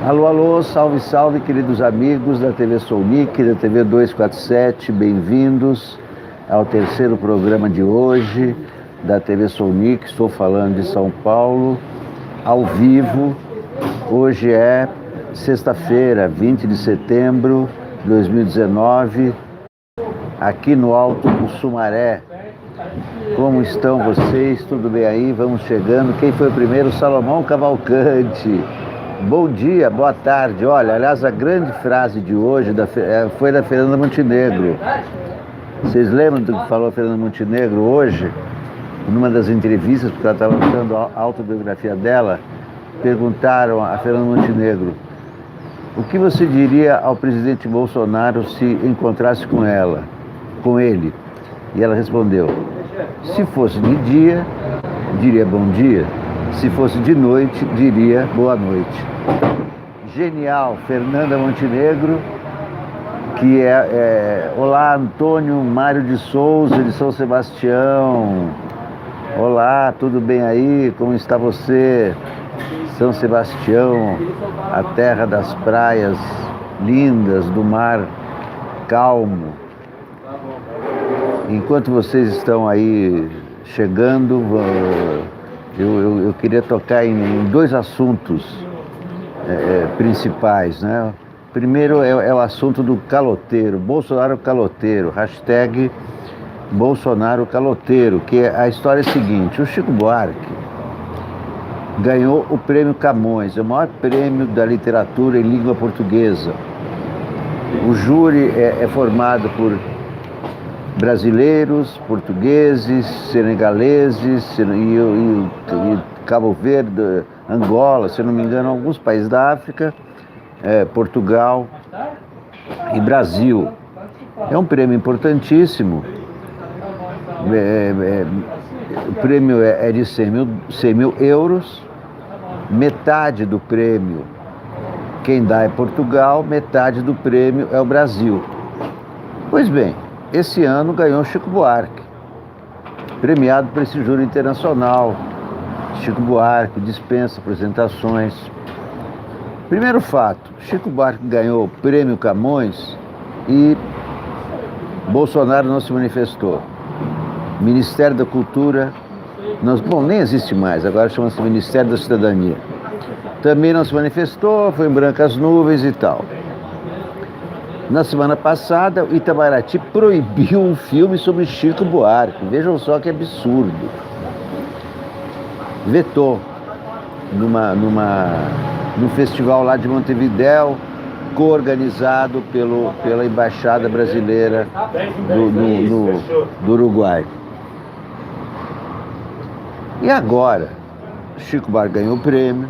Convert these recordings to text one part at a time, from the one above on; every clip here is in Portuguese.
Alô, alô, salve, salve, queridos amigos da TV Sounic, da TV 247, bem-vindos ao terceiro programa de hoje da TV Sounic. Estou falando de São Paulo, ao vivo. Hoje é sexta-feira, 20 de setembro de 2019, aqui no Alto do Sumaré. Como estão vocês? Tudo bem aí? Vamos chegando. Quem foi o primeiro? Salomão Cavalcante. Bom dia, boa tarde. Olha, aliás, a grande frase de hoje foi da Fernanda Montenegro. Vocês lembram do que falou a Fernanda Montenegro hoje? Numa das entrevistas, porque ela estava lançando a autobiografia dela, perguntaram a Fernanda Montenegro: o que você diria ao presidente Bolsonaro se encontrasse com ele? E ela respondeu: se fosse de dia, diria bom dia. Se fosse de noite, diria boa noite. Genial, Fernanda Montenegro, que olá, Antônio Mário de Souza, de São Sebastião. Olá, tudo bem aí? Como está você? São Sebastião, a terra das praias lindas, do mar calmo. Enquanto vocês estão aí chegando, eu queria tocar em dois assuntos principais, né? Primeiro é o assunto do caloteiro, Bolsonaro caloteiro, hashtag Bolsonaro caloteiro, que a história é a seguinte: o Chico Buarque ganhou o prêmio Camões, o maior prêmio da literatura em língua portuguesa. O júri é formado por brasileiros, portugueses, senegaleses e Cabo Verde, Angola, se não me engano, alguns países da África, Portugal e Brasil. É um prêmio importantíssimo. O prêmio é de 100 mil euros. Metade do prêmio quem dá é Portugal, metade do prêmio é o Brasil. Pois bem, esse ano ganhou Chico Buarque, premiado por esse júri internacional. Chico Buarque dispensa apresentações. Primeiro fato: Chico Buarque ganhou o prêmio Camões e Bolsonaro não se manifestou. Ministério da Cultura, nem existe mais, agora chama-se Ministério da Cidadania. Também não se manifestou, foi em brancas nuvens e tal. Na semana passada, o Itamaraty proibiu um filme sobre Chico Buarque. Vejam só que absurdo. Vetou num festival lá de Montevidéu, coorganizado pela Embaixada Brasileira do Uruguai. E agora, Chico Buarque ganhou o prêmio.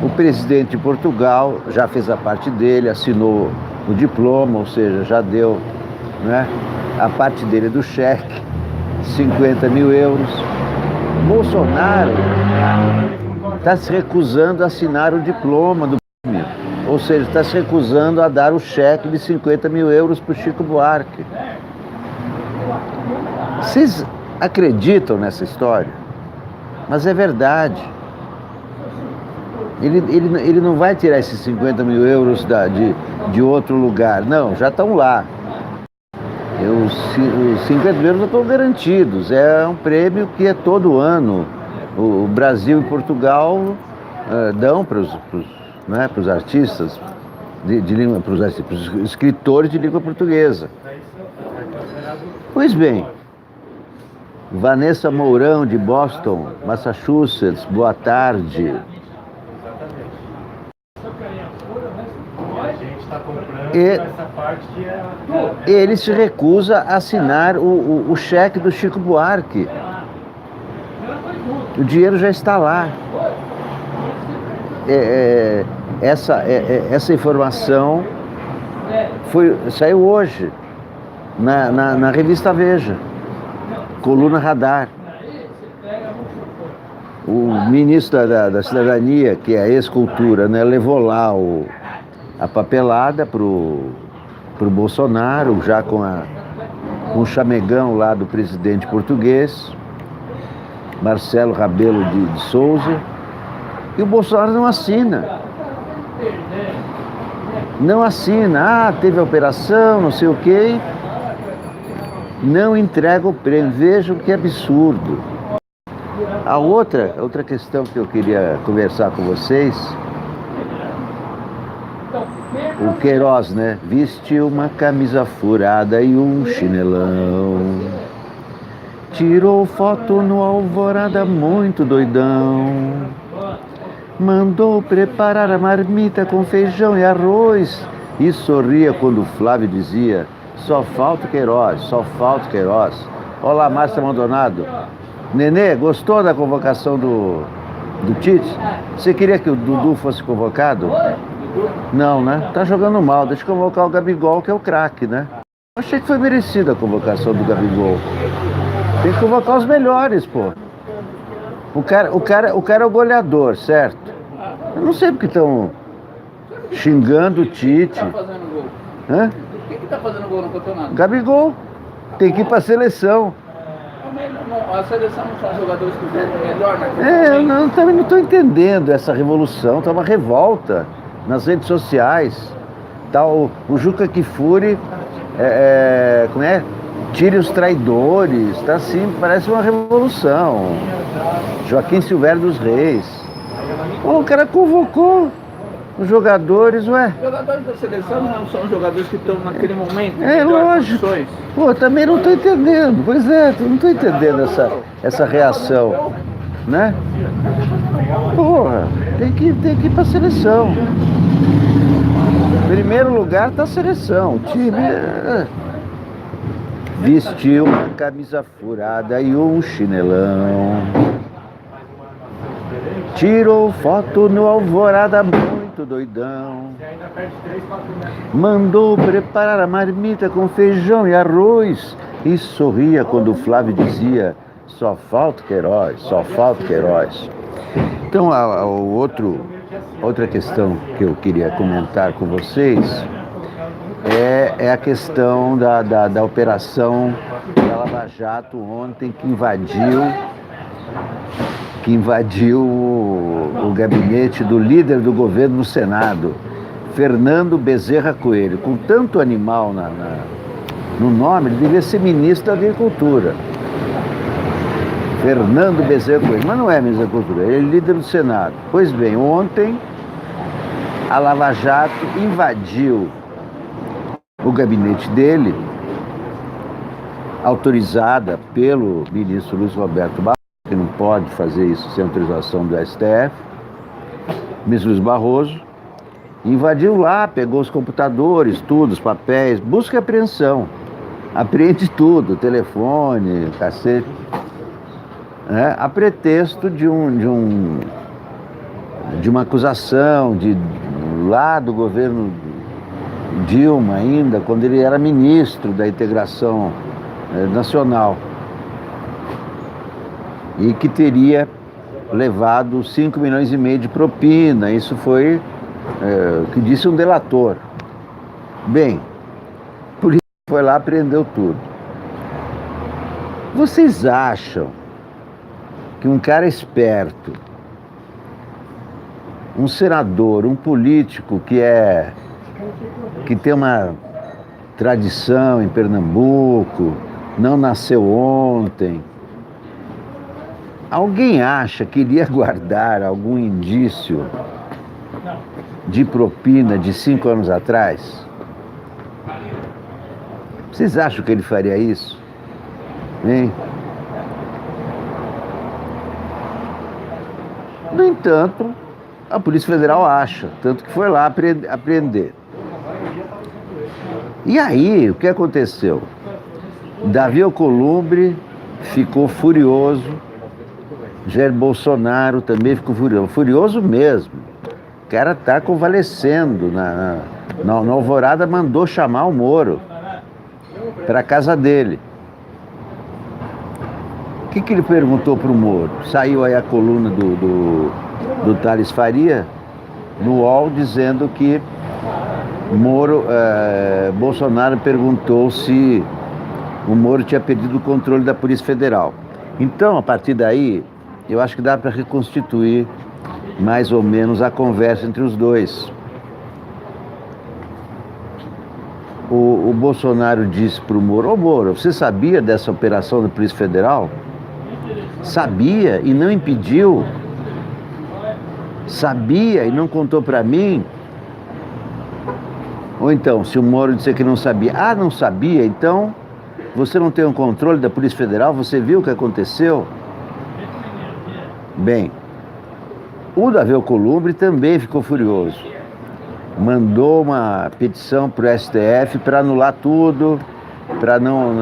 O presidente de Portugal já fez a parte dele, assinou o diploma, ou seja, já deu, né, a parte dele do cheque, 50 mil euros. Bolsonaro está se recusando a assinar o diploma do prêmio, ou seja, está se recusando a dar o cheque de 50 mil euros para o Chico Buarque. Vocês acreditam nessa história? Mas é verdade. Ele não vai tirar esses 50 mil euros de outro lugar. Não, já estão lá. Os 50 mil euros já estão garantidos. É um prêmio que é todo ano. O Brasil e Portugal dão para os artistas para os escritores de língua portuguesa. Pois bem, Vanessa Mourão, de Boston, Massachusetts, boa tarde. Ele se recusa a assinar o cheque do Chico Buarque. O dinheiro já está lá. Essa informação saiu hoje na revista Veja, coluna Radar. O ministro da Cidadania, que é a ex-cultura, né, levou lá a papelada pro Bolsonaro, já com o chamegão lá do presidente português, Marcelo Rebelo de Sousa, e o Bolsonaro não assina. Não assina, teve a operação, não sei o quê, não entrega o prêmio. Vejam que absurdo. A outra questão que eu queria conversar com vocês, o Queiroz, né? Vestiu uma camisa furada e um chinelão. Tirou foto no Alvorada muito doidão. Mandou preparar a marmita com feijão e arroz. E sorria quando o Flávio dizia: só falta o Queiroz, só falta o Queiroz. Olá, Márcio Maldonado. Nenê, gostou da convocação do Tite? Você queria que o Dudu fosse convocado? Não, né? Tá jogando mal. Deixa eu convocar o Gabigol, que é o craque, né? Achei que foi merecida a convocação do Gabigol. Tem que convocar os melhores, pô. O cara é o goleador, certo? Eu não sei porque estão xingando o Tite. Quem tá fazendo gol? Hã? Quem que tá fazendo gol no campeonato? Gabigol. Tem que ir pra seleção. A seleção não são jogadores que jogam melhor, né? Eu também não estou entendendo essa revolução. Tá uma revolta nas redes sociais. Tá o Juca Kfouri, como é? Tire os traidores. Tá assim, parece uma revolução. Joaquim Silvério dos Reis. O cara convocou os jogadores, ué. Os jogadores da seleção não são jogadores que estão naquele momento. Lógico. Pô, também não estou entendendo. Pois é, não estou entendendo essa reação, né? Porra, tem que ir pra seleção. Em primeiro lugar tá a seleção. O time vestiu uma camisa furada e um chinelão. Tirou foto no Alvorada muito doidão. Mandou preparar a marmita com feijão e arroz. E sorria quando o Flávio dizia: só falta Queiroz, só falta Queiroz. Então, outra questão que eu queria comentar com vocês é a questão da operação da Lava Jato ontem, que invadiu o gabinete do líder do governo no Senado, Fernando Bezerra Coelho. Com tanto animal no nome, ele devia ser ministro da Agricultura. Fernando Bezerra Coelho, mas não é ministro da Agricultura, ele é líder do Senado. Pois bem, ontem a Lava Jato invadiu o gabinete dele, autorizada pelo ministro Luiz Roberto Barroso, que não pode fazer isso sem autorização do STF, ministro Luiz Barroso, invadiu lá, pegou os computadores, tudo, os papéis, busca e apreensão, apreende tudo, telefone, cacete, a pretexto de uma acusação lá do governo Dilma ainda, quando ele era ministro da Integração Nacional, e que teria levado 5,5 milhões de propina. Isso foi o que disse um delator. Bem, por isso foi lá, prendeu tudo. Vocês acham que um cara esperto, um senador, um político que tem uma tradição em Pernambuco, não nasceu ontem, alguém acha que iria guardar algum indício de propina de 5 anos atrás? Vocês acham que ele faria isso? Hein? No entanto, a Polícia Federal acha, tanto que foi lá apreender. E aí, o que aconteceu? Davi Alcolumbre ficou furioso, Jair Bolsonaro também ficou furioso mesmo. O cara tá convalescendo. Na Alvorada mandou chamar o Moro para a casa dele. O que ele perguntou para o Moro? Saiu aí a coluna do Thales Faria no UOL dizendo que Bolsonaro perguntou se o Moro tinha perdido o controle da Polícia Federal. Então, a partir daí, eu acho que dá para reconstituir mais ou menos a conversa entre os dois. o Bolsonaro disse para o Moro: ô Moro, você sabia dessa operação da Polícia Federal? Sabia e não impediu? Sabia e não contou para mim? Ou então, se o Moro disser que não sabia, não sabia, então você não tem um controle da Polícia Federal, você viu o que aconteceu? Bem, o Davi Alcolumbre também ficou furioso. Mandou uma petição para o STF para anular tudo, para não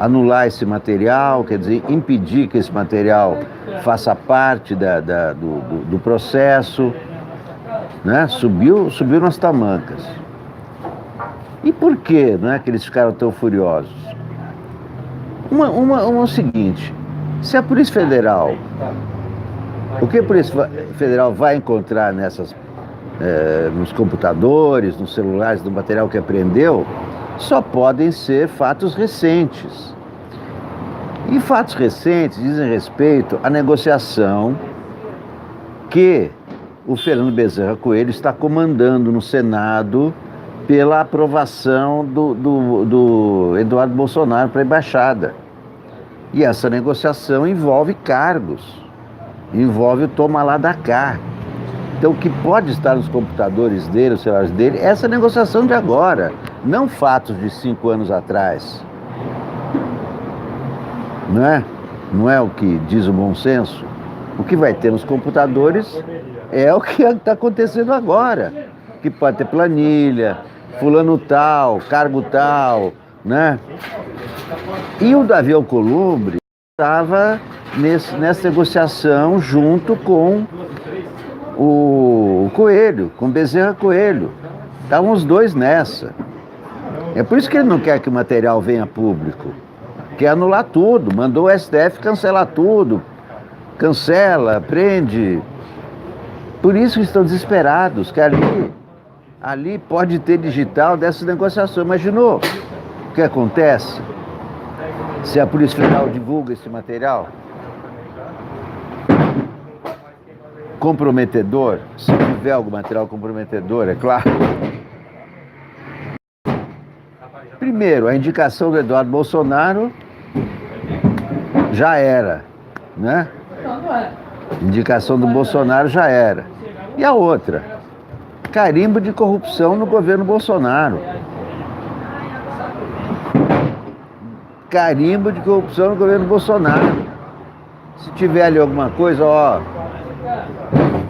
anular esse material, quer dizer, impedir que esse material faça parte do processo, né? Subiu nas tamancas. E por que, né, que eles ficaram tão furiosos? O seguinte: se a Polícia Federal, o que a Polícia Federal vai encontrar nos computadores, nos celulares, no material que apreendeu, só podem ser fatos recentes. E fatos recentes dizem respeito à negociação que o Fernando Bezerra Coelho está comandando no Senado pela aprovação do Eduardo Bolsonaro para a embaixada. E essa negociação envolve cargos, envolve o toma lá da cá. Então, o que pode estar nos computadores dele, os celulares dele, é essa negociação de agora, não fatos de 5 anos atrás. Não é? Não é o que diz o bom senso? O que vai ter nos computadores é o que está acontecendo agora. Que pode ter planilha, fulano tal, cargo tal, né? E o Davi Alcolumbre estava nessa negociação junto com o Coelho, com Bezerra Coelho. Estavam os dois nessa. É por isso que ele não quer que o material venha a público. Quer anular tudo, mandou o STF cancelar tudo. Cancela, prende. Por isso que estão desesperados, que ali pode ter digital dessa negociação. Imaginou o que acontece se a Polícia Federal divulga esse material? Comprometedor, se tiver algum material comprometedor, é claro. Primeiro, a indicação do Eduardo Bolsonaro já era, né? Indicação do Bolsonaro já era. E a outra? Carimbo de corrupção no governo Bolsonaro. Carimbo de corrupção no governo Bolsonaro. Se tiver ali alguma coisa,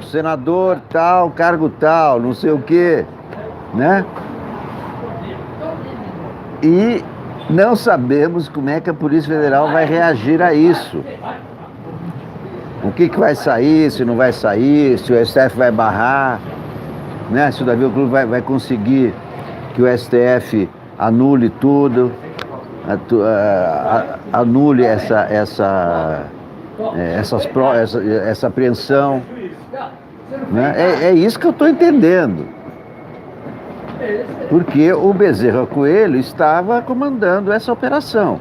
senador tal, cargo tal, não sei o quê, né? E não sabemos como é que a Polícia Federal vai reagir a isso. O que vai sair, se não vai sair, se o STF vai barrar, né? Se o Davi Alcolumbre vai conseguir que o STF anule tudo, anule essa apreensão. Né? É isso que eu estou entendendo. Porque o Bezerra Coelho estava comandando essa operação.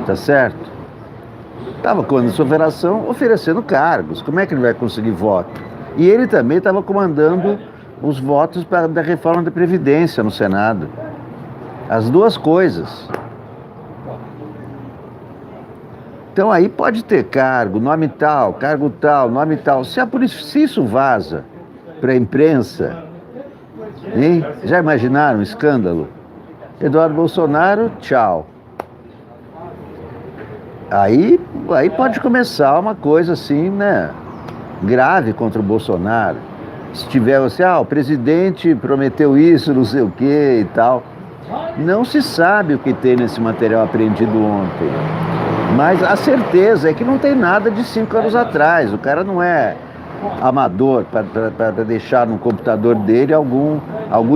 Tá certo? Estava comandando essa operação, oferecendo cargos. Como é que ele vai conseguir voto? E ele também estava comandando os votos da reforma da Previdência no Senado. As duas coisas. Então aí pode ter cargo, nome tal, cargo tal, nome tal. Se isso vaza para a imprensa, hein? Já imaginaram o escândalo? Eduardo Bolsonaro, tchau. Aí pode começar uma coisa assim, né? Grave contra o Bolsonaro. Se tiver o presidente prometeu isso, não sei o que e tal. Não se sabe o que tem nesse material apreendido ontem. Mas a certeza é que não tem nada de 5 anos atrás. O cara não é amador para deixar no computador dele algum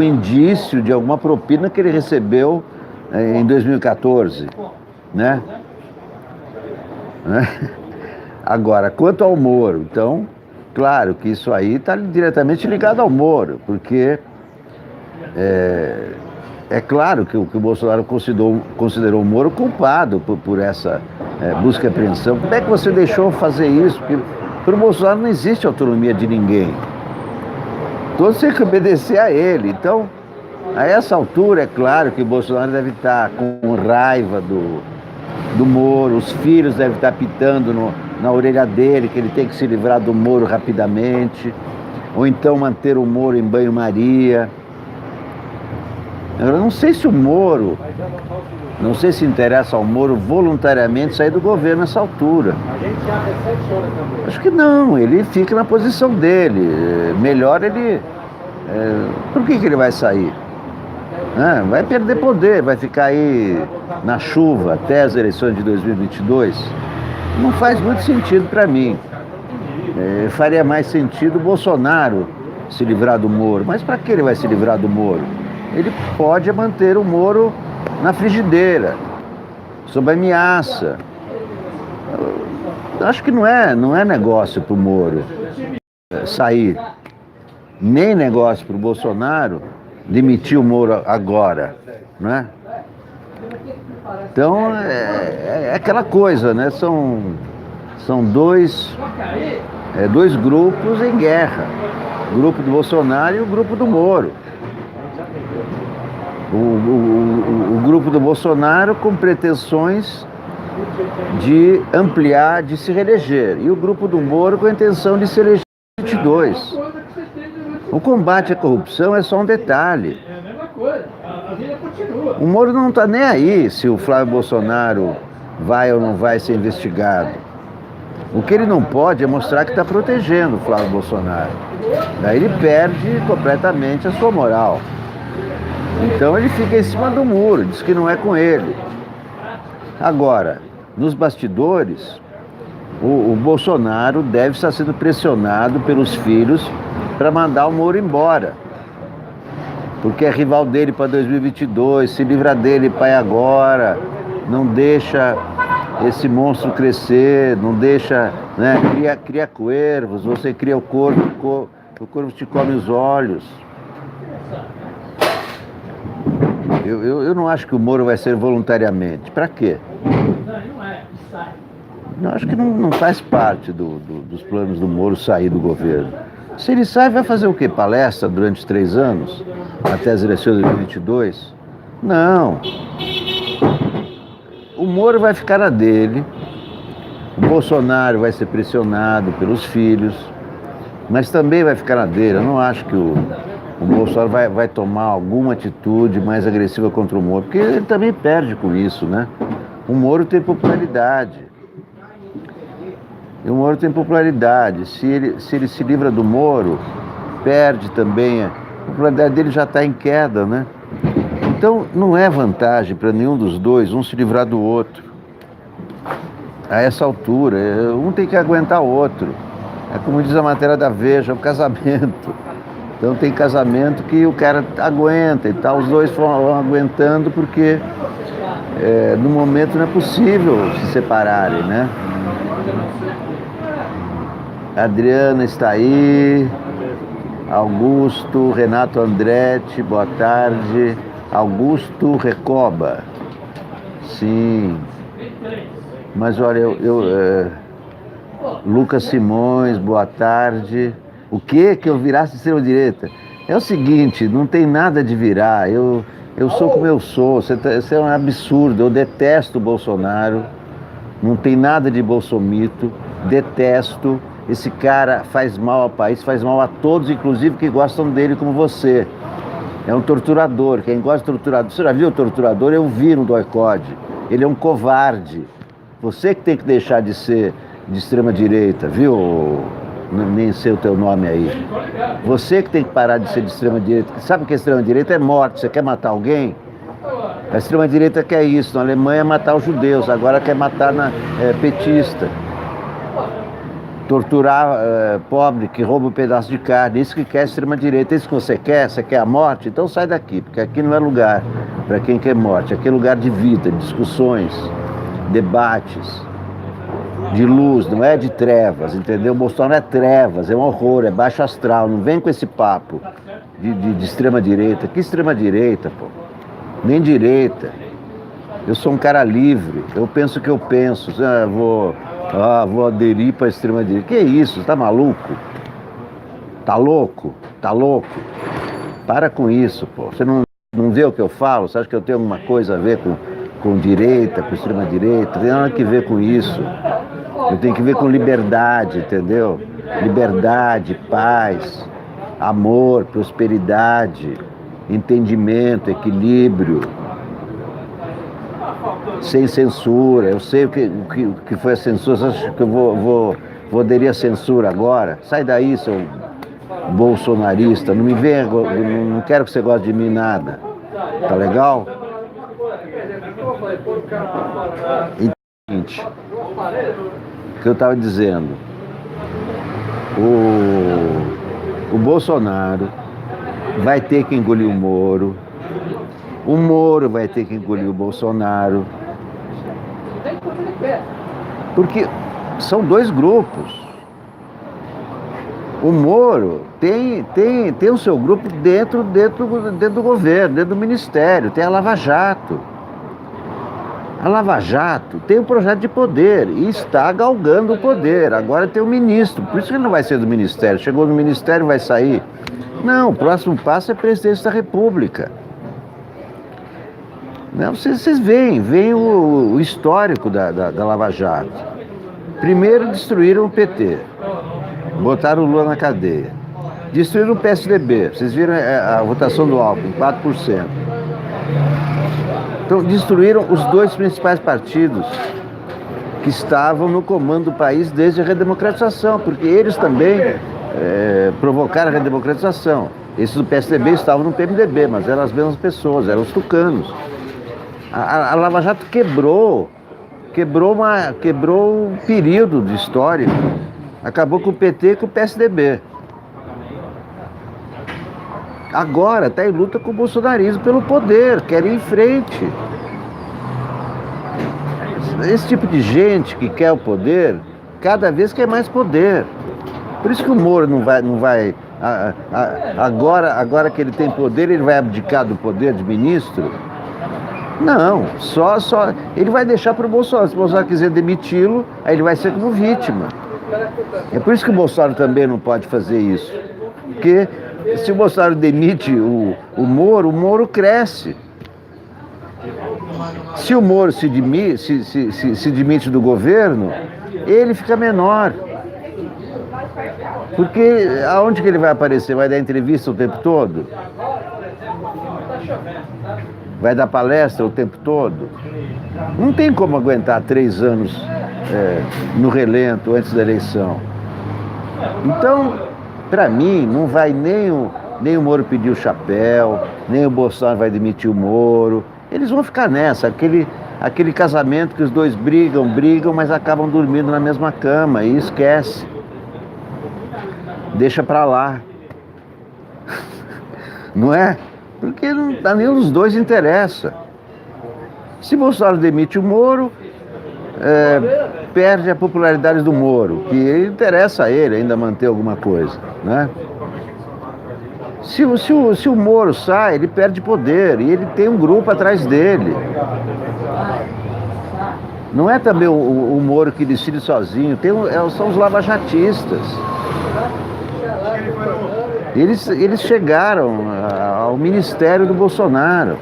indício de alguma propina que ele recebeu em 2014, né? Agora, quanto ao Moro, então, claro que isso aí está diretamente ligado ao Moro, porque é claro que o Bolsonaro considerou o Moro culpado por essa busca e apreensão. Como é que você deixou fazer isso? Porque para o Bolsonaro não existe autonomia de ninguém. Todos têm que obedecer a ele. Então, A essa altura, é claro que o Bolsonaro deve estar com raiva do Moro, os filhos devem estar pitando na orelha dele, que ele tem que se livrar do Moro rapidamente, ou então manter o Moro em banho-maria. Eu não sei se o Moro, não sei se interessa ao Moro voluntariamente sair do governo nessa altura. Acho que não, ele fica na posição dele. Melhor ele... por que ele vai sair? Vai perder poder, vai ficar aí na chuva até as eleições de 2022. Não faz muito sentido para mim. Faria mais sentido o Bolsonaro se livrar do Moro. Mas para que ele vai se livrar do Moro? Ele pode manter o Moro na frigideira, sob ameaça. Eu acho que não é negócio para o Moro sair, nem negócio para o Bolsonaro demitir o Moro agora, né? Então é aquela coisa, né? São dois grupos em guerra, o grupo do Bolsonaro e o grupo do Moro. O grupo do Bolsonaro com pretensões de ampliar, de se reeleger, e o grupo do Moro com a intenção de se eleger em 2022. O combate à corrupção é só um detalhe. O Moro não está nem aí se o Flávio Bolsonaro vai ou não vai ser investigado. O que ele não pode é mostrar que está protegendo o Flávio Bolsonaro. Daí ele perde completamente a sua moral. Então ele fica em cima do muro, diz que não é com ele. Agora, nos bastidores, o Bolsonaro deve estar sendo pressionado pelos filhos para mandar o Moro embora. Porque é rival dele para 2022, se livra dele, pai, agora, não deixa esse monstro crescer, não deixa, né, cria cuervos, você cria o corvo te come os olhos. Eu não acho que o Moro vai ser voluntariamente. Para quê? Eu acho que não faz parte dos planos do Moro sair do governo. Se ele sai, vai fazer o quê? Palestra durante 3 anos? Até as eleições de 2022? Não. O Moro vai ficar na dele. O Bolsonaro vai ser pressionado pelos filhos. Mas também vai ficar na dele. Eu não acho que o Bolsonaro vai tomar alguma atitude mais agressiva contra o Moro. Porque ele também perde com isso, né? O Moro tem popularidade. E o Moro tem popularidade. Se ele se livra do Moro, perde também. A popularidade dele já está em queda, né? Então não é vantagem para nenhum dos dois um se livrar do outro. A essa altura, um tem que aguentar o outro. É como diz a matéria da Veja, é um casamento. Então tem casamento que o cara aguenta e tal, os dois vão aguentando porque no momento não é possível se separarem, né? Adriana está aí, Augusto, Renato Andretti, boa tarde. Augusto Recoba, sim. Mas olha, Lucas Simões, boa tarde. O que eu virasse extrema-direita? É o seguinte, não tem nada de virar, eu sou como eu sou, isso é um absurdo, eu detesto o Bolsonaro, não tem nada de bolsomito, detesto. Esse cara faz mal ao país, faz mal a todos, inclusive que gostam dele como você. É um torturador, quem gosta de torturador... Você já viu o torturador? Eu vi no doicode. Ele é um covarde. Você que tem que deixar de ser de extrema-direita, viu? Nem sei o teu nome aí. Você que tem que parar de ser de extrema-direita. Sabe o que é extrema-direita? É morte. Você quer matar alguém? A extrema-direita quer isso. Na Alemanha é matar os judeus, agora quer matar petista. Torturar pobre que rouba um pedaço de carne, isso que quer a extrema-direita, isso que você quer a morte, então sai daqui, porque aqui não é lugar para quem quer morte, aqui é lugar de vida, de discussões, debates, de luz, não é de trevas, entendeu? O Bolsonaro é trevas, é um horror, é baixo astral, não vem com esse papo de extrema-direita. Que extrema-direita, pô? Nem direita. Eu sou um cara livre, eu penso o que eu penso, vou aderir para a extrema-direita. Que isso? Tá maluco? Tá louco? Tá louco? Para com isso, pô. Você não vê o que eu falo? Você acha que eu tenho alguma coisa a ver com direita, com extrema-direita? Não tem nada que ver com isso. Eu tenho que ver com liberdade, entendeu? Liberdade, paz, amor, prosperidade, entendimento, equilíbrio, sem censura. Eu sei o que foi a censura. Você acha que eu vou aderir à censura agora? Sai daí, seu bolsonarista. Não me venha, não quero que você goste de mim nada. Tá legal? Então, seguinte, o que eu estava dizendo, o Bolsonaro vai ter que engolir o Moro vai ter que engolir o Bolsonaro, porque são dois grupos. O Moro tem o seu grupo dentro do governo, dentro do ministério, tem a Lava Jato. A Lava Jato tem um projeto de poder e está galgando o poder. Agora tem o ministro, por isso que ele não vai ser do ministério. Chegou no ministério, vai sair. Não, o próximo passo é presidência da República. Não, vocês veem o histórico da Lava Jato. Primeiro destruíram o PT, botaram o Lula na cadeia. Destruíram o PSDB, vocês viram a votação do Alckmin, 4%. Então, destruíram os dois principais partidos que estavam no comando do país desde a redemocratização, porque eles também provocaram a redemocratização. Esses do PSDB estavam no PMDB, mas eram as mesmas pessoas, eram os tucanos. A Lava Jato quebrou um período histórico, acabou com o PT e com o PSDB. Agora está em luta com o bolsonarismo pelo poder, quer ir em frente. Esse tipo de gente que quer o poder, cada vez quer mais poder. Por isso que o Moro não vai agora que ele tem poder, ele vai abdicar do poder de ministro? Não, só ele vai deixar para o Bolsonaro. Se o Bolsonaro quiser demiti-lo, aí ele vai ser como vítima. É por isso que o Bolsonaro também não pode fazer isso. Porque se o Bolsonaro demite o Moro cresce. Se o Moro se demite do governo, ele fica menor. Porque aonde que ele vai aparecer? Vai dar entrevista o tempo todo? Vai dar palestra o tempo todo? Não tem como aguentar 3 anos no relento antes da eleição. Então, para mim, não vai nem o Moro pedir o chapéu, nem o Bolsonaro vai demitir o Moro. Eles vão ficar nessa, aquele casamento que os dois brigam, mas acabam dormindo na mesma cama e esquece. Deixa pra lá. Não é? Porque nenhum dos dois interessa. Se Bolsonaro demite o Moro, perde a popularidade do Moro, que interessa a ele ainda manter alguma coisa, né? Se o Moro sai, ele perde poder e ele tem um grupo atrás dele. Não é também o Moro que decide sozinho, são os lavajatistas. Eles chegaram ao ministério do Bolsonaro,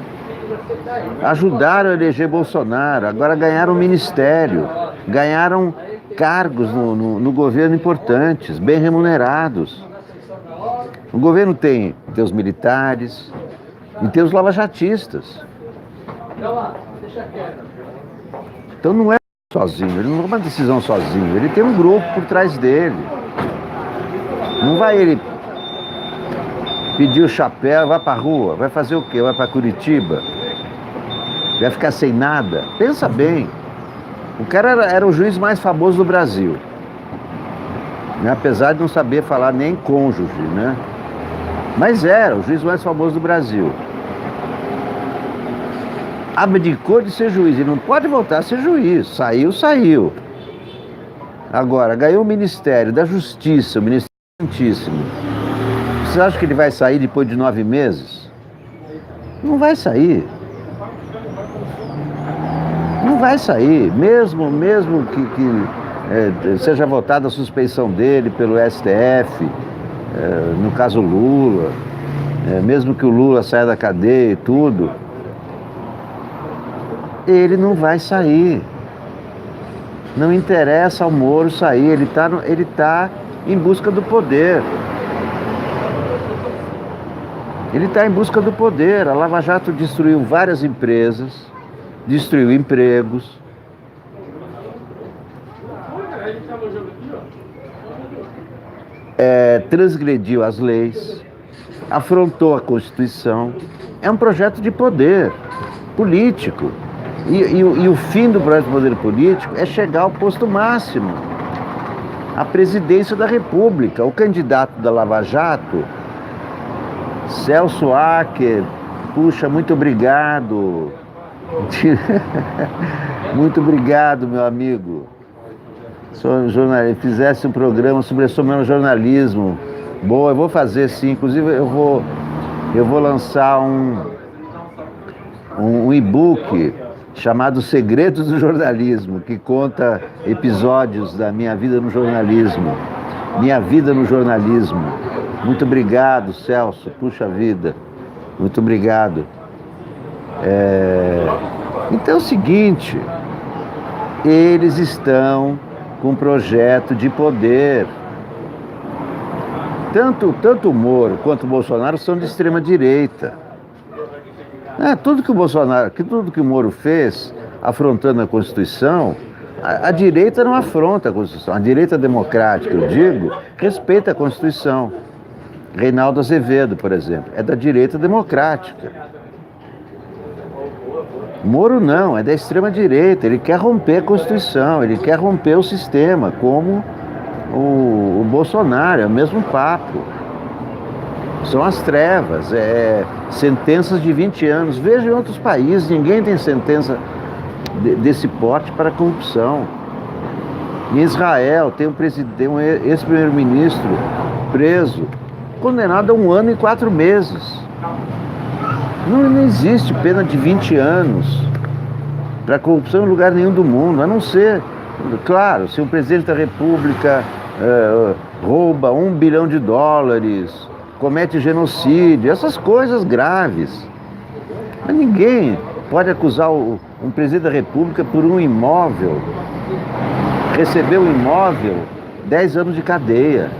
ajudaram a eleger Bolsonaro, agora ganharam o ministério, ganharam cargos no governo importantes, bem remunerados. O governo tem os militares e tem os lavajatistas. Então não é sozinho, ele não toma uma decisão sozinho, ele tem um grupo por trás dele. Não vai ele pedir o chapéu, vai pra rua, vai fazer o quê? Vai pra Curitiba? Vai ficar sem nada? Pensa bem. O cara era o juiz mais famoso do Brasil, né? Apesar de não saber falar nem cônjuge, né? Mas era o juiz mais famoso do Brasil. Abdicou de ser juiz e não pode voltar a ser juiz. Saiu. Agora, ganhou o Ministério da Justiça, o Ministério Santíssimo. Você acha que ele vai sair depois de 9 meses? Não vai sair. Não vai sair. Mesmo que seja votada a suspeição dele pelo STF, no caso Lula. mesmo que o Lula saia da cadeia e tudo, ele não vai sair. Não interessa ao Moro sair, ele tá em busca do poder. Ele está em busca do poder. A Lava Jato destruiu várias empresas, destruiu empregos. Transgrediu as leis, afrontou a Constituição. É um projeto de poder político. E o fim do projeto de poder político é chegar ao posto máximo, à presidência da República. O candidato da Lava Jato, Celso Acker, puxa, muito obrigado. Muito obrigado, meu amigo. Fizesse um programa sobre o jornalismo. Boa, eu vou fazer sim. Inclusive eu vou lançar um e-book chamado Segredos do Jornalismo, que conta episódios da minha vida no jornalismo. Minha vida no jornalismo. Muito obrigado, Celso. Puxa vida. Muito obrigado. Então é o seguinte, eles estão com um projeto de poder. Tanto o Moro quanto o Bolsonaro são de extrema direita. Tudo que o Moro fez, afrontando a Constituição, a direita não afronta a Constituição. A direita democrática, eu digo, respeita a Constituição. Reinaldo Azevedo, por exemplo, é da direita democrática. Moro não, é da extrema direita. Ele quer romper a Constituição, ele quer romper o sistema, como o Bolsonaro, é o mesmo papo. São as trevas, sentenças de 20 anos. Veja em outros países, ninguém tem sentença desse porte para corrupção. Em Israel tem um ex-primeiro-ministro preso, condenado a 1 ano e 4 meses. Não existe pena de 20 anos para corrupção em lugar nenhum do mundo, a não ser, claro, se o presidente da República rouba $1 bilhão, comete genocídio, essas coisas graves. Mas ninguém pode acusar um presidente da República por um imóvel, receber um imóvel, 10 anos de cadeia.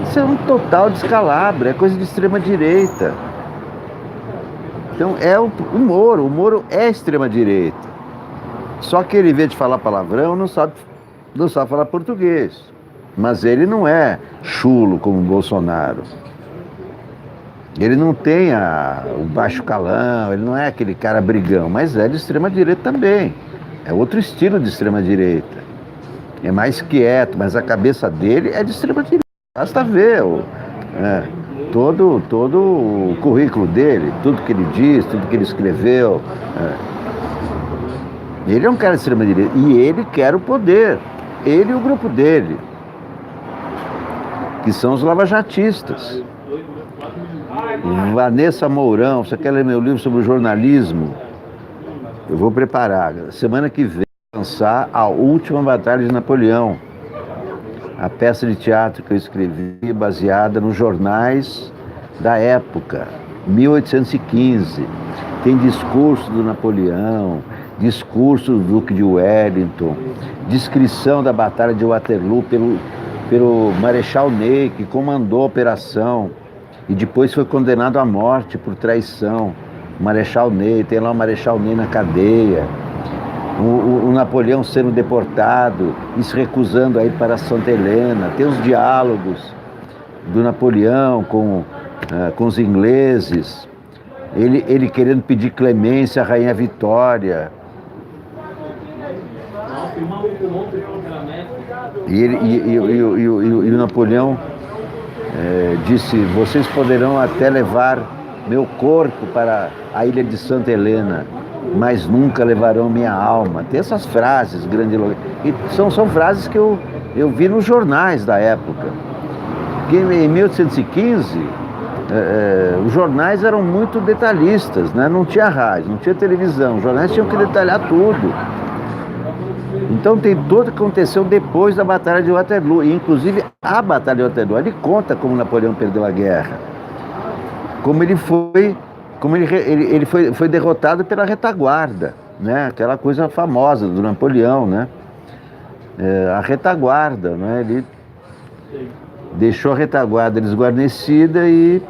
Isso é um total descalabro, é coisa de extrema direita. Então o Moro é extrema direita. Só que ele, em vez de falar palavrão, não sabe falar português. Mas ele não é chulo como o Bolsonaro. Ele não tem o baixo calão, ele não é aquele cara brigão, mas é de extrema direita também. É outro estilo de extrema direita. É mais quieto, mas a cabeça dele é de extrema direita. Basta ver todo o currículo dele, tudo que ele diz, tudo que ele escreveu. Ele é um cara de extrema direita e ele quer o poder. Ele e o grupo dele, que são os lavajatistas. Vanessa Mourão, você quer ler meu livro sobre o jornalismo? Eu vou preparar. Semana que vem vou lançar A Última Batalha de Napoleão, a peça de teatro que eu escrevi baseada nos jornais da época, 1815. Tem discurso do Napoleão, discurso do Duque de Wellington, descrição da Batalha de Waterloo pelo Marechal Ney, que comandou a operação e depois foi condenado à morte por traição. O Marechal Ney, tem lá o Marechal Ney na cadeia. O Napoleão sendo deportado e se recusando a ir para Santa Helena. Tem os diálogos do Napoleão com os ingleses. Ele querendo pedir clemência à Rainha Vitória. E o Napoleão disse: vocês poderão até levar meu corpo para a ilha de Santa Helena, mas nunca levarão minha alma. Tem essas frases grandiloquentes. E são frases que eu vi nos jornais da época. Porque em 1815, os jornais eram muito detalhistas, né? Não tinha rádio, não tinha televisão. Os jornais tinham que detalhar tudo. Então tem tudo que aconteceu depois da Batalha de Waterloo. E, inclusive, a Batalha de Waterloo, ele conta como Napoleão perdeu a guerra. como ele foi derrotado pela retaguarda, né? Aquela coisa famosa do Napoleão, né? A retaguarda, né? Ele deixou a retaguarda desguarnecida e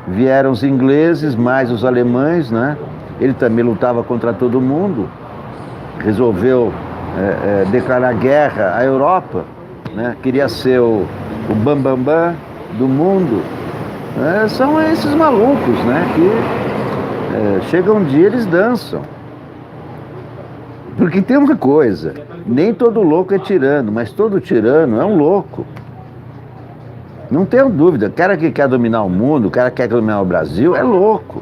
vieram os ingleses, mais os alemães, né? Ele também lutava contra todo mundo, resolveu declarar guerra à Europa, né? Queria ser o bambambam do mundo. São esses malucos, né? Que chega um dia eles dançam. Porque tem uma coisa, nem todo louco é tirano, mas todo tirano é um louco. Não tenho dúvida, o cara que quer dominar o mundo, o cara que quer dominar o Brasil, é louco.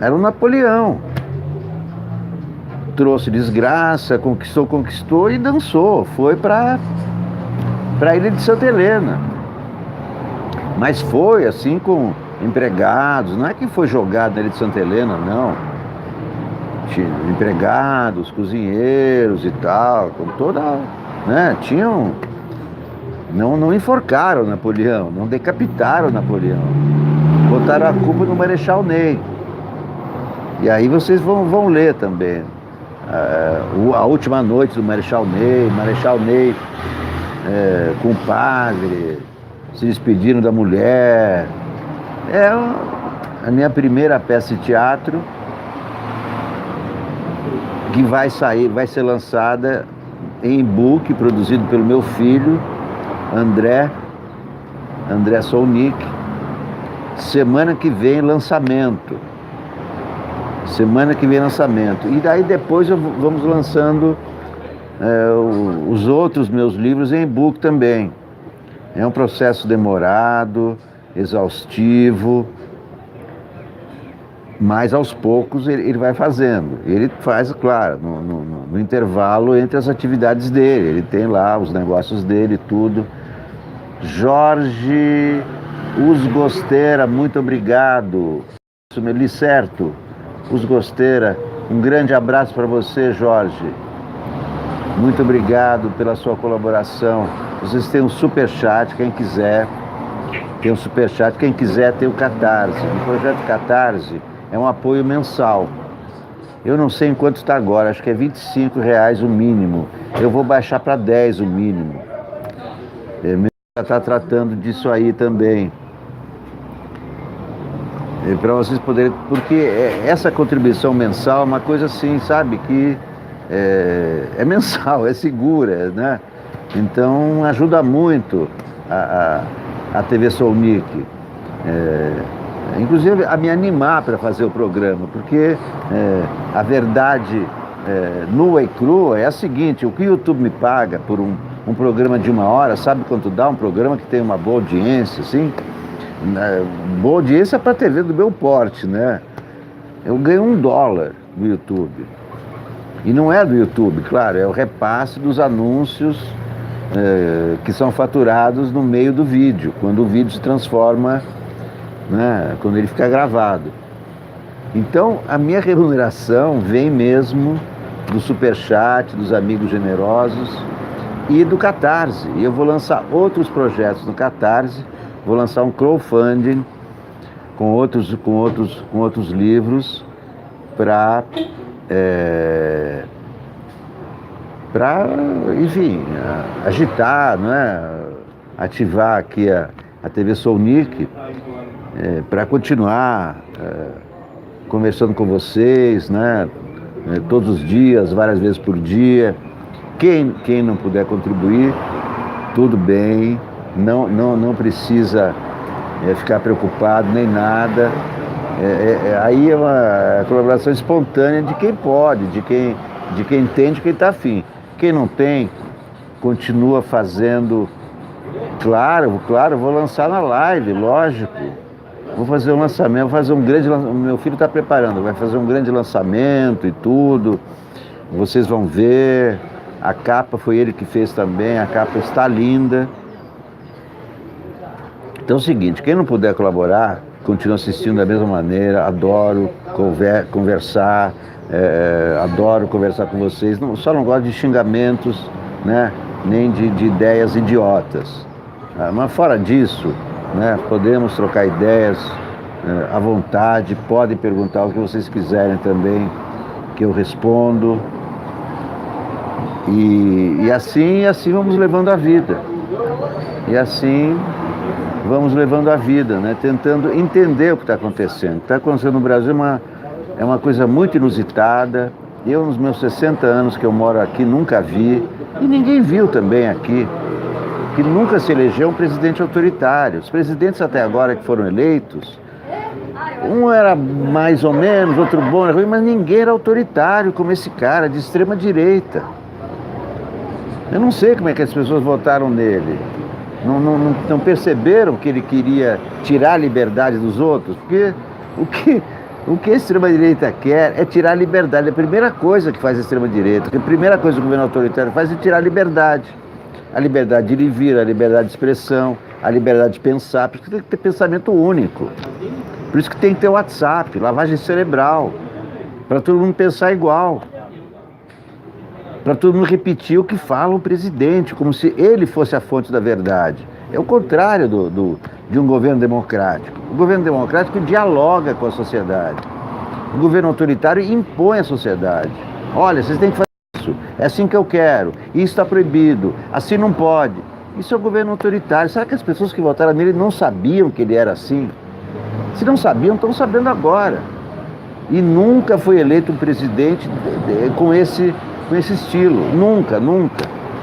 Era o Napoleão. Trouxe desgraça, conquistou e dançou. Foi para a ilha de Santa Helena. Mas foi assim com empregados, não é que foi jogado na ilha de Santa Helena, não. Tinha empregados, cozinheiros e tal, com toda, né, tinham... Não enforcaram Napoleão, não decapitaram Napoleão. Botaram a culpa no Marechal Ney. E aí vocês vão ler também. A última noite do Marechal Ney com o padre, se despediram da mulher. É a minha primeira peça de teatro que vai ser lançada em e-book, produzido pelo meu filho, André Solnick. Semana que vem lançamento. E daí depois vamos lançando os outros meus livros em e-book também. É um processo demorado, exaustivo, mas aos poucos ele vai fazendo. Ele faz, claro, no intervalo entre as atividades dele. Ele tem lá os negócios dele, tudo. Jorge Usgosteira, muito obrigado. Isso me li certo. Usgosteira, um grande abraço para você, Jorge. Muito obrigado pela sua colaboração. Vocês têm um superchat, quem quiser. Tem um superchat, quem quiser tem o Catarse. O projeto Catarse é um apoio mensal. Eu não sei em quanto está agora, acho que é R$25 o mínimo. Eu vou baixar para 10 o mínimo. Já está tratando disso aí também. Para vocês poderem... Porque essa contribuição mensal é uma coisa assim, sabe? Que é mensal, é segura, né? Então ajuda muito a TV Solnick. Inclusive a me animar para fazer o programa, porque a verdade nua e crua é a seguinte: o que o YouTube me paga por um programa de 1 hora, sabe quanto dá um programa que tem uma boa audiência, assim? Boa audiência para a TV do meu porte, né? Eu ganho $1 do YouTube. E não é do YouTube, claro, é o repasse dos anúncios que são faturados no meio do vídeo, quando o vídeo se transforma, né, quando ele fica gravado. Então, a minha remuneração vem mesmo do Superchat, dos amigos generosos e do Catarse. E eu vou lançar outros projetos no Catarse, vou lançar um crowdfunding com outros livros para, enfim, agitar, né, ativar aqui a TV Solnick, para continuar conversando com vocês, né, todos os dias, várias vezes por dia. Quem não puder contribuir, tudo bem, não precisa ficar preocupado nem nada. Aí é uma colaboração espontânea de quem pode, de quem tem, de quem está afim. Quem não tem, continua fazendo. Claro, vou lançar na live, lógico. Vou fazer um lançamento, vou fazer um grande lançamento. Meu filho está preparando, vai fazer um grande lançamento e tudo. Vocês vão ver. A capa foi ele que fez também, a capa está linda. Então é o seguinte, quem não puder colaborar, continua assistindo da mesma maneira. Adoro conversar, adoro conversar com vocês. Só não gosto de xingamentos, né? Nem de ideias idiotas. Mas fora disso, né, podemos trocar ideias à vontade, podem perguntar o que vocês quiserem também, que eu respondo. E assim vamos levando a vida. E assim vamos levando a vida, né? Tentando entender o que está acontecendo. O que está acontecendo no Brasil é uma coisa muito inusitada. Eu, nos meus 60 anos que eu moro aqui, nunca vi, e ninguém viu também aqui, que nunca se elegeu um presidente autoritário. Os presidentes até agora que foram eleitos, um era mais ou menos, outro bom, era ruim, mas ninguém era autoritário como esse cara, de extrema direita. Eu não sei como é que as pessoas votaram nele. Não perceberam que ele queria tirar a liberdade dos outros? Porque o que a extrema-direita quer é tirar a liberdade. É a primeira coisa que faz a extrema-direita. A primeira coisa que o governo autoritário faz é tirar a liberdade. A liberdade de ir e vir, a liberdade de expressão, a liberdade de pensar. Por isso que tem que ter pensamento único. Por isso que tem que ter WhatsApp, lavagem cerebral, para todo mundo pensar igual. Para todo mundo repetir o que fala o presidente, como se ele fosse a fonte da verdade. É o contrário de um governo democrático. O governo democrático dialoga com a sociedade. O governo autoritário impõe à sociedade. Olha, vocês têm que fazer isso, é assim que eu quero, isso está proibido, assim não pode. Isso é o governo autoritário. Será que as pessoas que votaram nele não sabiam que ele era assim? Se não sabiam, estão sabendo agora. E nunca foi eleito um presidente com esse estilo. Nunca.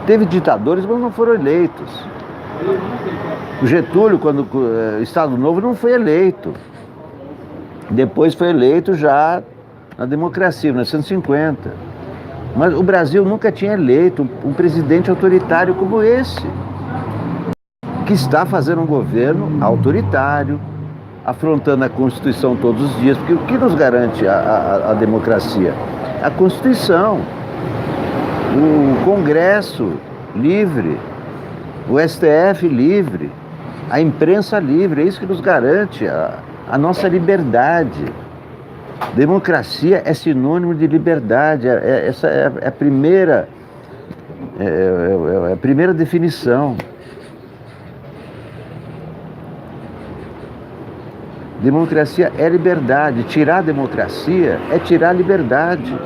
Teve ditadores, mas não foram eleitos. O Getúlio, quando Estado Novo, não foi eleito. Depois foi eleito já na democracia, em 1950. Mas o Brasil nunca tinha eleito um presidente autoritário como esse, que está fazendo um governo autoritário, afrontando a Constituição todos os dias. Porque o que nos garante a democracia? A Constituição, o Congresso livre, o STF livre, a imprensa livre. É isso que nos garante a nossa liberdade. Democracia é sinônimo de liberdade. Essa é a primeira definição. Democracia é liberdade. Tirar a democracia é tirar a liberdade.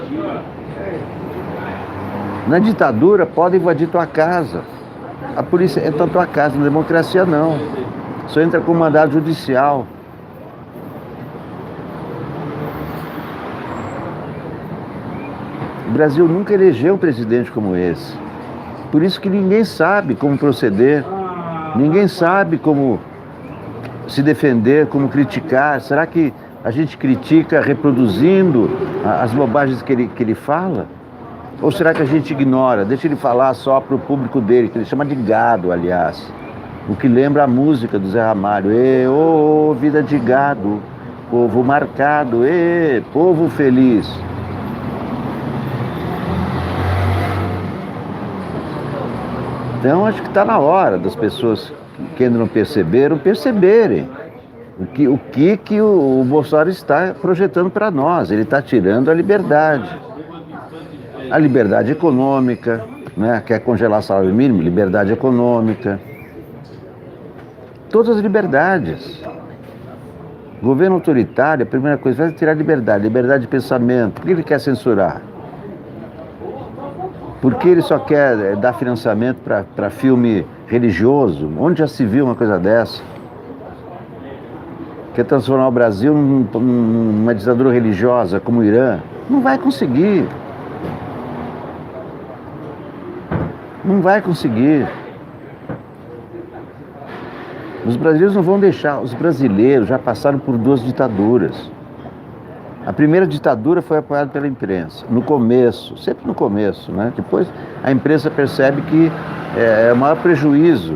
Na ditadura pode invadir tua casa. A polícia entra na tua casa. Na democracia não. Só entra com mandado judicial. O Brasil nunca elegeu um presidente como esse. Por isso que ninguém sabe como proceder. Ninguém sabe como se defender, como criticar. Será que a gente critica reproduzindo as bobagens que ele fala? Ou será que a gente ignora, deixa ele falar só para o público dele, que ele chama de gado, aliás. O que lembra a música do Zé Ramalho. Ô, vida de gado, povo marcado, povo feliz. Então acho que está na hora das pessoas que ainda não perceberam, perceberem o que o Bolsonaro está projetando para nós. Ele está tirando a liberdade econômica, né? Quer congelar salário mínimo, liberdade econômica, todas as liberdades. Governo autoritário, a primeira coisa é tirar liberdade de pensamento. Por que ele quer censurar? Porque ele só quer dar financiamento para filme religioso? Onde já se viu uma coisa dessa? Quer transformar o Brasil numa ditadura religiosa como o Irã? Não vai conseguir. Não vai conseguir. Os brasileiros não vão deixar. Os brasileiros já passaram por 2 ditaduras. A primeira ditadura foi apoiada pela imprensa, no começo, sempre no começo, né? Depois a imprensa percebe que é o maior prejuízo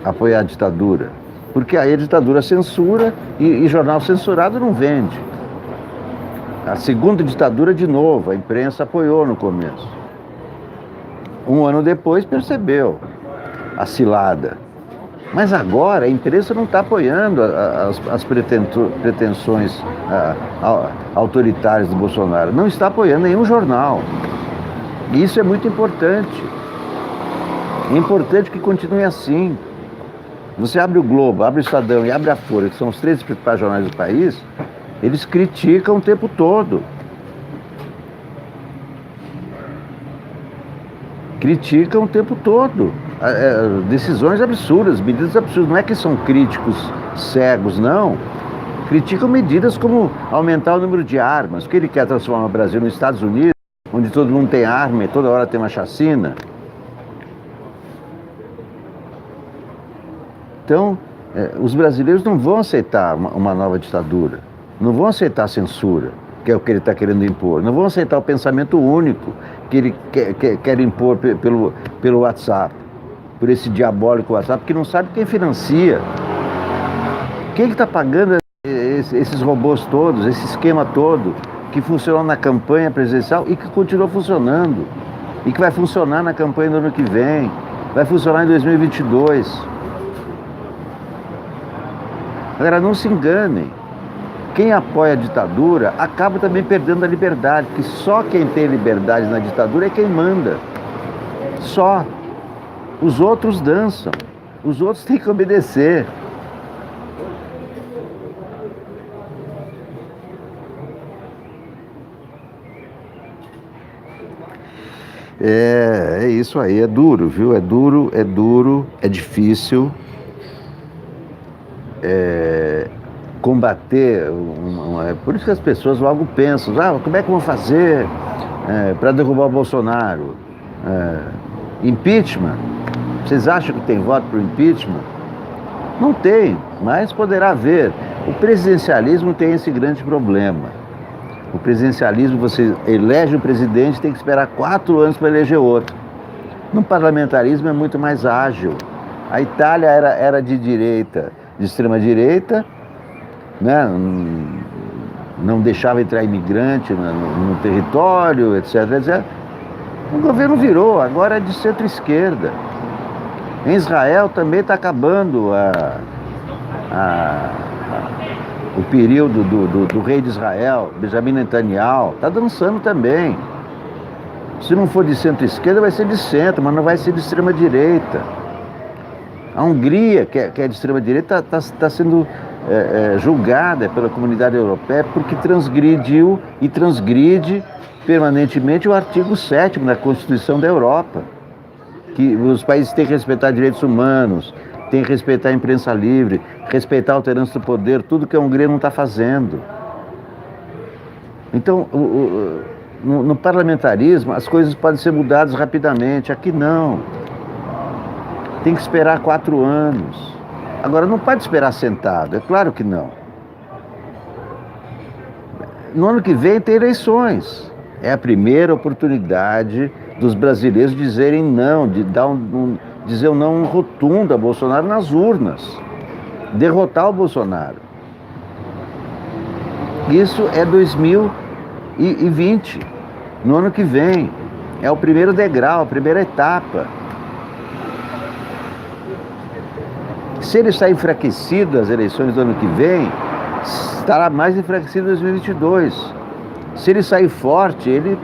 apoiar a ditadura, porque aí a ditadura censura e jornal censurado não vende. A segunda ditadura, de novo, a imprensa apoiou no começo. 1 ano depois percebeu a cilada. Mas agora a imprensa não está apoiando as pretensões autoritárias do Bolsonaro. Não está apoiando nenhum jornal. E isso é muito importante. É importante que continue assim. Você abre o Globo, abre o Estadão e abre a Folha, que são os 3 principais jornais do país, eles criticam o tempo todo. Criticam o tempo todo. Decisões absurdas, medidas absurdas. Não é que são críticos cegos, não. Criticam medidas como aumentar o número de armas, que ele quer transformar o Brasil nos Estados Unidos, onde todo mundo tem arma e toda hora tem uma chacina. Então, os brasileiros não vão aceitar uma nova ditadura, não vão aceitar a censura, que é o que ele está querendo impor, não vão aceitar o pensamento único que ele quer impor pelo WhatsApp, por esse diabólico WhatsApp, que não sabe quem financia. Quem que está pagando esses robôs todos, esse esquema todo, que funcionou na campanha presidencial e que continua funcionando, e que vai funcionar na campanha do ano que vem, vai funcionar em 2022. Agora, não se enganem. Quem apoia a ditadura acaba também perdendo a liberdade, porque só quem tem liberdade na ditadura é quem manda. Só. Os outros dançam. Os outros têm que obedecer. É isso aí, é duro, viu? É duro, é difícil. Combater, por isso que as pessoas logo pensam, como é que vão fazer para derrubar o Bolsonaro? Impeachment? Vocês acham que tem voto para o impeachment? Não tem, mas poderá haver. O presidencialismo tem esse grande problema. O presidencialismo, você elege o presidente, tem que esperar 4 anos para eleger outro. No parlamentarismo é muito mais ágil. A Itália era de direita, de extrema direita, né? Não deixava entrar imigrante no território, etc, etc. O governo virou, agora é de centro-esquerda. Em Israel também está acabando o período do rei de Israel, Benjamin Netanyahu, está dançando também. Se não for de centro-esquerda, vai ser de centro, mas não vai ser de extrema-direita. A Hungria, que é de extrema-direita, está sendo julgada pela comunidade europeia porque transgrediu e transgride permanentemente o artigo 7º da Constituição da Europa, que os países têm que respeitar direitos humanos, têm que respeitar a imprensa livre, respeitar a alternância do poder, tudo que a Hungria não está fazendo. Então, no parlamentarismo, as coisas podem ser mudadas rapidamente, aqui não. Tem que esperar 4 anos. Agora, não pode esperar sentado, é claro que não. No ano que vem tem eleições. É a primeira oportunidade dos brasileiros dizerem não, de dizer um não rotundo a Bolsonaro nas urnas. Derrotar o Bolsonaro. Isso é 2020, no ano que vem. É o primeiro degrau, a primeira etapa. Se ele sair enfraquecido das eleições do ano que vem, estará mais enfraquecido em 2022. Se ele sair forte, ele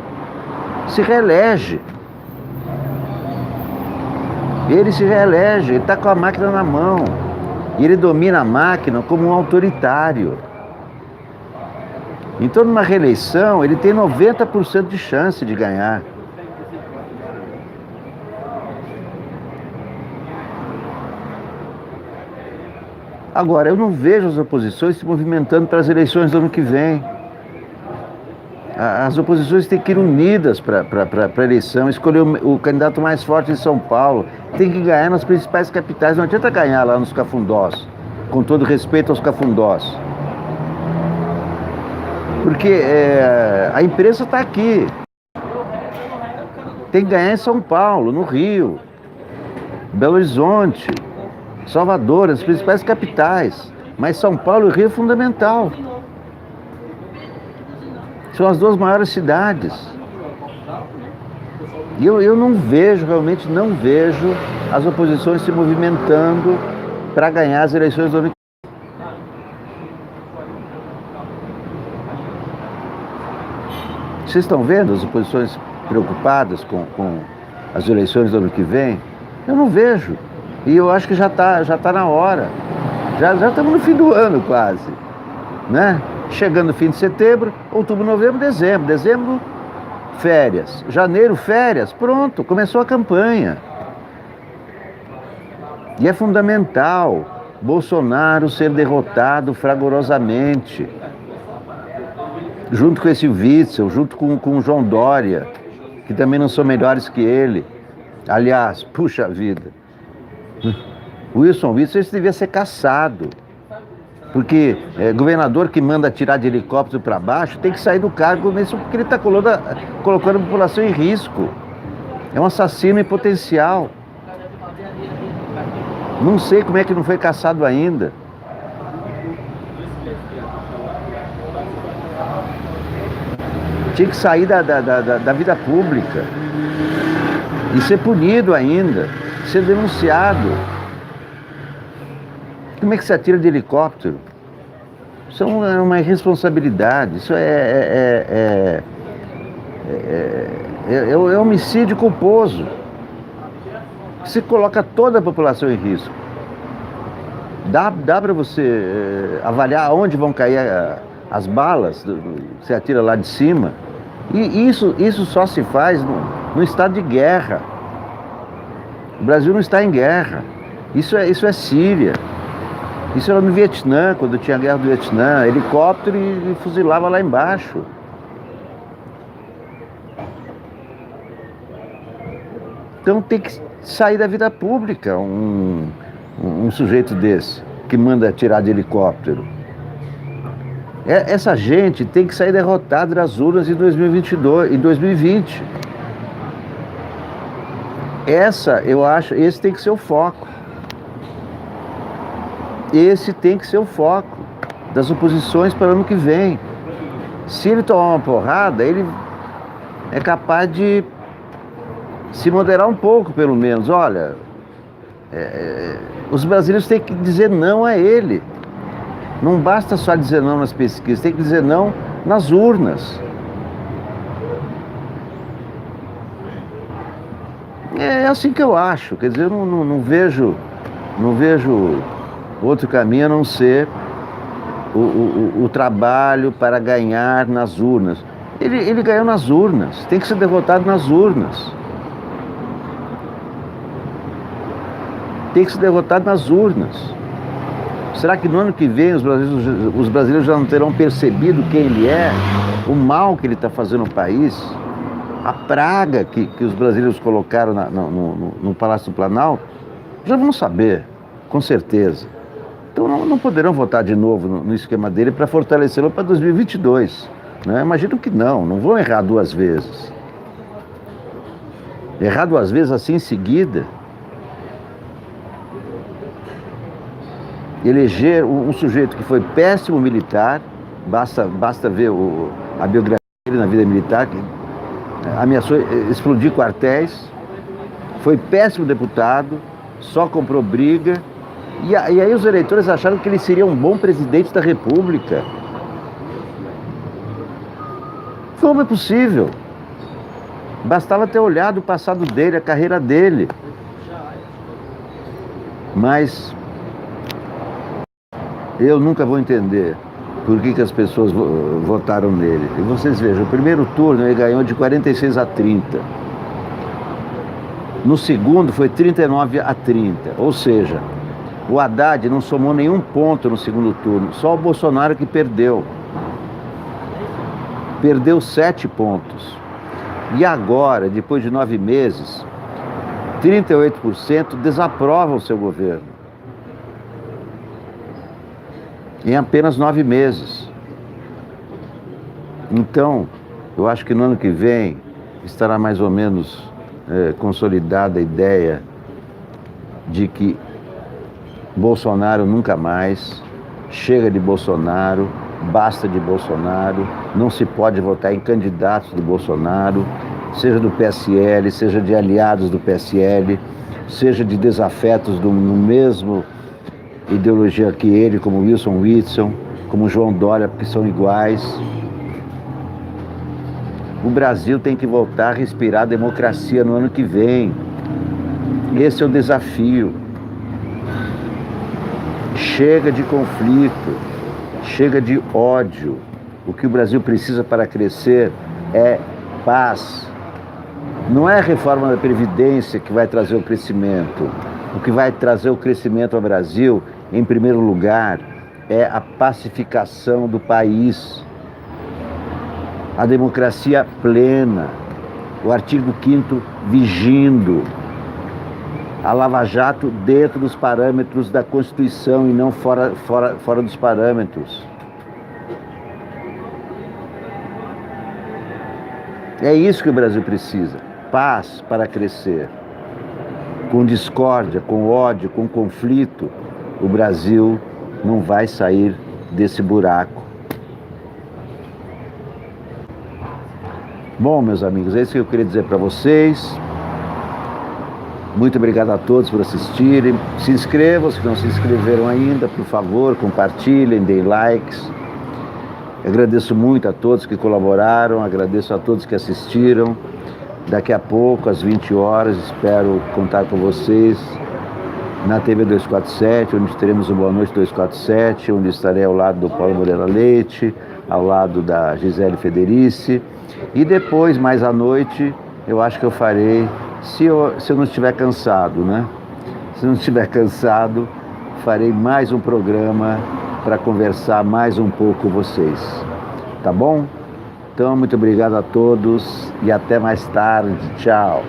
se reelege. Ele se reelege, ele está com a máquina na mão. E ele domina a máquina como um autoritário. Então, numa reeleição, ele tem 90% de chance de ganhar. Agora, eu não vejo as oposições se movimentando para as eleições do ano que vem. As oposições têm que ir unidas para a eleição, escolher o candidato mais forte em São Paulo. Tem que ganhar nas principais capitais, não adianta ganhar lá nos cafundós, com todo respeito aos cafundós. Porque a imprensa está aqui. Tem que ganhar em São Paulo, no Rio, Belo Horizonte, Salvador, as principais capitais. Mas São Paulo e Rio é fundamental. São as 2 maiores cidades. E eu não vejo, realmente não vejo as oposições se movimentando para ganhar as eleições do ano que vem. Vocês estão vendo as oposições preocupadas com as eleições do ano que vem? Eu não vejo. E eu acho que já tá na hora. Já estamos no fim do ano quase, né? Chegando no fim de setembro, outubro, novembro, dezembro. Dezembro, férias. Janeiro, férias. Pronto, começou a campanha. E é fundamental Bolsonaro ser derrotado fragorosamente. Junto com esse Witzel, junto com o João Dória, que também não são melhores que ele. Aliás, puxa vida. Wilson Witzel, esse devia ser caçado. Porque governador que manda tirar de helicóptero para baixo tem que sair do cargo mesmo porque ele está colocando a população em risco. É um assassino em potencial. Não sei como é que não foi caçado ainda. Tinha que sair da vida pública e ser punido ainda, ser denunciado. Como é que se atira de helicóptero? Isso é uma irresponsabilidade, isso é homicídio culposo. Se coloca toda a população em risco. Dá para você avaliar onde vão cair as balas, você atira lá de cima. E isso só se faz no estado de guerra. O Brasil não está em guerra. Isso é Síria. Isso era no Vietnã, quando tinha a guerra do Vietnã. Helicóptero e fuzilava lá embaixo. Então tem que sair da vida pública um sujeito desse, que manda atirar de helicóptero. Essa gente tem que sair derrotada das urnas em 2022, em 2020. Eu acho, esse tem que ser o foco. Esse tem que ser o foco das oposições para o ano que vem. Se ele tomar uma porrada, ele é capaz de se moderar um pouco, pelo menos. Olha, os brasileiros têm que dizer não a ele. Não basta só dizer não nas pesquisas, tem que dizer não nas urnas. É assim que eu acho. Quer dizer, eu não vejo outro caminho a não ser o trabalho para ganhar nas urnas. Ele ganhou nas urnas, tem que ser derrotado nas urnas. Tem que ser derrotado nas urnas. Será que no ano que vem os brasileiros já não terão percebido quem ele é, o mal que ele está fazendo no país, a praga que os brasileiros colocaram no Palácio do Planalto? Já vão saber, com certeza. Então não poderão votar de novo no esquema dele para fortalecê-lo para 2022. Né? Imagino que não vão errar duas vezes. Errar duas vezes assim em seguida. Eleger um sujeito que foi péssimo militar, basta ver a biografia dele na vida militar, que ameaçou explodir quartéis, foi péssimo deputado, só comprou briga, e aí os eleitores acharam que ele seria um bom presidente da República. Como é possível? Bastava ter olhado o passado dele, a carreira dele. Mas eu nunca vou entender por que as pessoas votaram nele. E vocês vejam, o primeiro turno ele ganhou de 46-30. No segundo foi 39-30. Ou seja, o Haddad não somou nenhum ponto no segundo turno. Só o Bolsonaro que perdeu. Perdeu 7 pontos. E agora, depois de 9 meses, 38% desaprovam o seu governo. Em apenas 9 meses. Então, eu acho que no ano que vem estará mais ou menos consolidada a ideia de que Bolsonaro nunca mais, chega de Bolsonaro, basta de Bolsonaro, não se pode votar em candidatos do Bolsonaro, seja do PSL, seja de aliados do PSL, seja de desafetos no mesmo ideologia que ele, como Wilson Witzel, como João Dória, porque são iguais. O Brasil tem que voltar a respirar a democracia no ano que vem. Esse é o desafio. Chega de conflito, chega de ódio. O que o Brasil precisa para crescer é paz. Não é a reforma da Previdência que vai trazer o crescimento. O que vai trazer o crescimento ao Brasil, em primeiro lugar, é a pacificação do país, a democracia plena, o artigo 5º vigindo, a Lava Jato dentro dos parâmetros da Constituição e não fora dos parâmetros. É isso que o Brasil precisa, paz para crescer. Com discórdia, com ódio, com conflito, o Brasil não vai sair desse buraco. Bom, meus amigos, é isso que eu queria dizer para vocês. Muito obrigado a todos por assistirem. Se inscrevam, se não se inscreveram ainda, por favor, compartilhem, deem likes. Agradeço muito a todos que colaboraram, agradeço a todos que assistiram. Daqui a pouco, às 20 horas, espero contar com vocês na TV 247, onde teremos o Boa Noite 247, onde estarei ao lado do Paulo Moreira Leite, ao lado da Gisele Federici. E depois, mais à noite, eu acho que eu farei, se eu não estiver cansado, né? Se não estiver cansado, farei mais um programa para conversar mais um pouco com vocês. Tá bom? Então, muito obrigado a todos e até mais tarde. Tchau.